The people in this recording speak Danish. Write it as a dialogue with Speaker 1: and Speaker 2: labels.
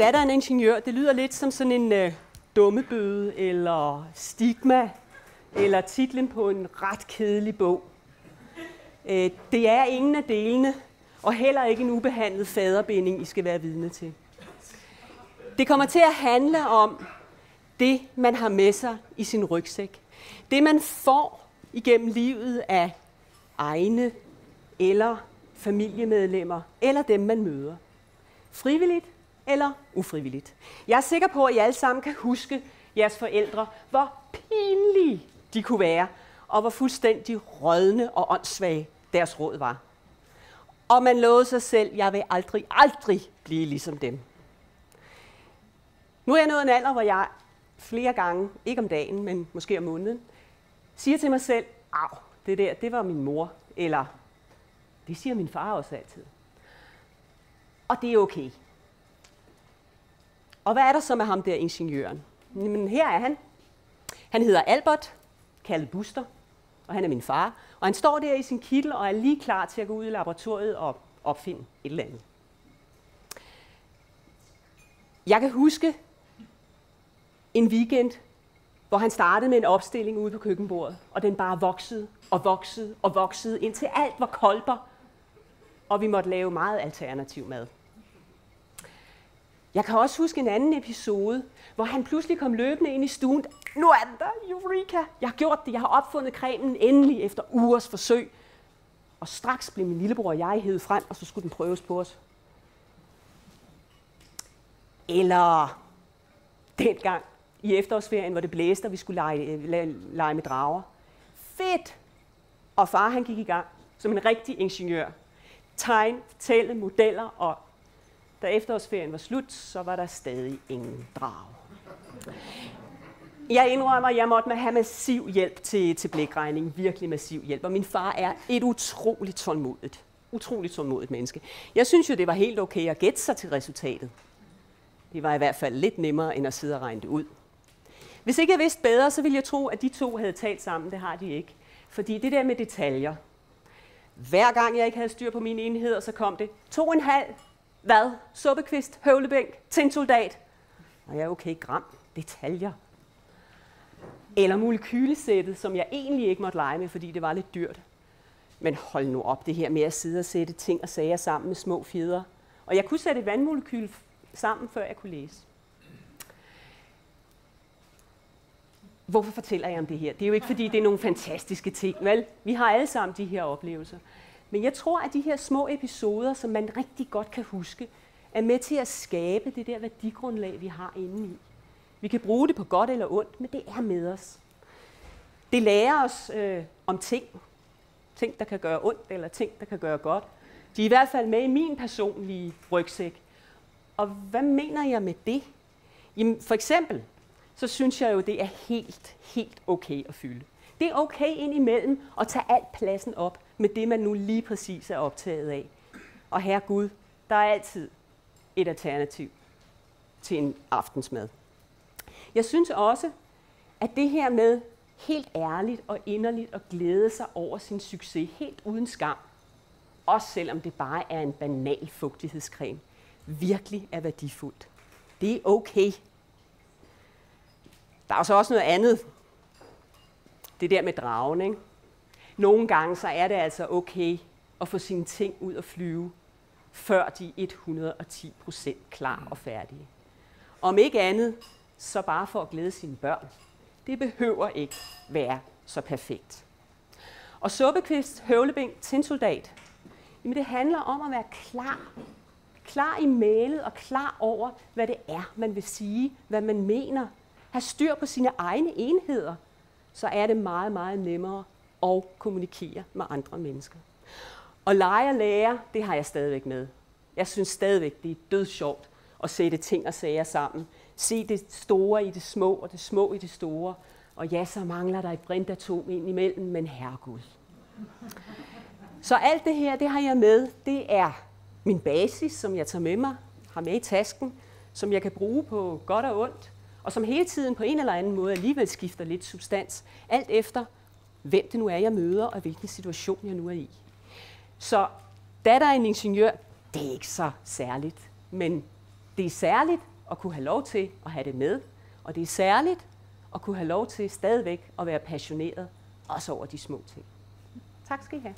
Speaker 1: Datter af en ingeniør, det lyder lidt som sådan en dummebøde, eller stigma, eller titlen på en ret kedelig bog. Det er ingen af delene, og heller ikke en ubehandlet faderbinding, I skal være vidne til. Det kommer til at handle om det, man har med sig i sin rygsæk. Det, man får igennem livet af egne eller familiemedlemmer, eller dem, man møder. Frivilligt eller ufrivilligt. Jeg er sikker på, at I alle sammen kan huske jeres forældre, hvor pinlige de kunne være, og hvor fuldstændig rådne og åndssvage deres råd var. Og man lovede sig selv, jeg vil aldrig blive ligesom dem. Nu er jeg nået en alder, hvor jeg flere gange, ikke om dagen, men måske om måneden, siger til mig selv, au, det var min mor, eller det siger min far også altid. Og det er okay. Og hvad er der så med ham der, ingeniøren? Jamen, her er han. Han hedder Albert, kaldet Buster, og han er min far. Og han står der i sin kittel og er lige klar til at gå ud i laboratoriet og opfinde et eller andet. Jeg kan huske en weekend, hvor han startede med en opstilling ude på køkkenbordet, og den bare voksede og voksede og voksede, indtil alt var kolber, og vi måtte lave meget alternativ mad. Jeg kan også huske en anden episode, hvor han pludselig kom løbende ind i stuen. Nu er den der, Eureka! Jeg har gjort det, jeg har opfundet cremen endelig efter ugers forsøg. Og straks blev min lillebror og jeg hevet frem, og så skulle den prøves på os. Eller dengang i efterårsferien, hvor det blæste, og vi skulle lege med drager. Fedt! Og far han gik i gang som en rigtig ingeniør. Tegn, fortælle, modeller, og da efterårsferien var slut, så var der stadig ingen drage. Jeg indrømmer, at jeg måtte have massiv hjælp til blækregning. Virkelig massiv hjælp. Og min far er et utroligt tålmodigt menneske. Jeg synes jo, det var helt okay at gætte sig til resultatet. Det var i hvert fald lidt nemmere, end at sidde og regne det ud. Hvis ikke jeg vidste bedre, så ville jeg tro, at de to havde talt sammen. Det har de ikke. Fordi det der med detaljer. Hver gang jeg ikke havde styr på mine enheder, så kom det 2,5. Hvad? Suppekvist, høvlebænk, tinsoldat. Og jeg er okay, gram, detaljer. Eller molekylesættet, som jeg egentlig ikke måtte lege med, fordi det var lidt dyrt. Men hold nu op, det her med at sidde og sætte ting og sager sammen med små fjeder. Og jeg kunne sætte et vandmolekyl sammen, før jeg kunne læse. Hvorfor fortæller jeg om det her? Det er jo ikke, fordi det er nogle fantastiske ting, vel? Vi har alle sammen de her oplevelser. Men jeg tror, at de her små episoder, som man rigtig godt kan huske, er med til at skabe det der værdigrundlag, vi har indeni. Vi kan bruge det på godt eller ondt, men det er med os. Det lærer os om ting. Ting, der kan gøre ondt, eller ting, der kan gøre godt. De er i hvert fald med i min personlige rygsæk. Og hvad mener jeg med det? Jamen, for eksempel, så synes jeg jo, det er helt okay at fylde. Det er okay indimellem at tage alt pladsen op med det, man nu lige præcis er optaget af. Og herre Gud, der er altid et alternativ til en aftensmad. Jeg synes også, at det her med helt ærligt og inderligt at glæde sig over sin succes, helt uden skam, også selvom det bare er en banal fugtighedscreme, virkelig er værdifuldt. Det er okay. Der er så også noget andet. Det der med dragen, ikke? Nogle gange så er det altså okay at få sine ting ud at flyve, før de er 110% klar og færdige. Om ikke andet, så bare for at glæde sine børn. Det behøver ikke være så perfekt. Og suppekvist, høvlebænk, tinsoldat, jamen det handler om at være klar. Klar i mailet og klar over, hvad det er, man vil sige, hvad man mener. Have styr på sine egne enheder, så er det meget nemmere at kommunikere med andre mennesker. Og lege og lære, det har jeg stadigvæk med. Jeg synes stadigvæk, det er dødsjovt at sætte ting og sager sammen. Se det store i det små, og det små i det store. Og ja, så mangler der et brintatom ind imellem, men herregud. Så alt det her, det har jeg med. Det er min basis, som jeg tager med mig, har med i tasken, som jeg kan bruge på godt og ondt, og som hele tiden på en eller anden måde alligevel skifter lidt substans, alt efter hvem det nu er, jeg møder, og hvilken situation jeg nu er i. Så datter af en ingeniør, det er ikke så særligt, men det er særligt, at kunne have lov til at have det med, og det er særligt at kunne have lov til stadigvæk at være passioneret, også over de små ting. Tak skal I have.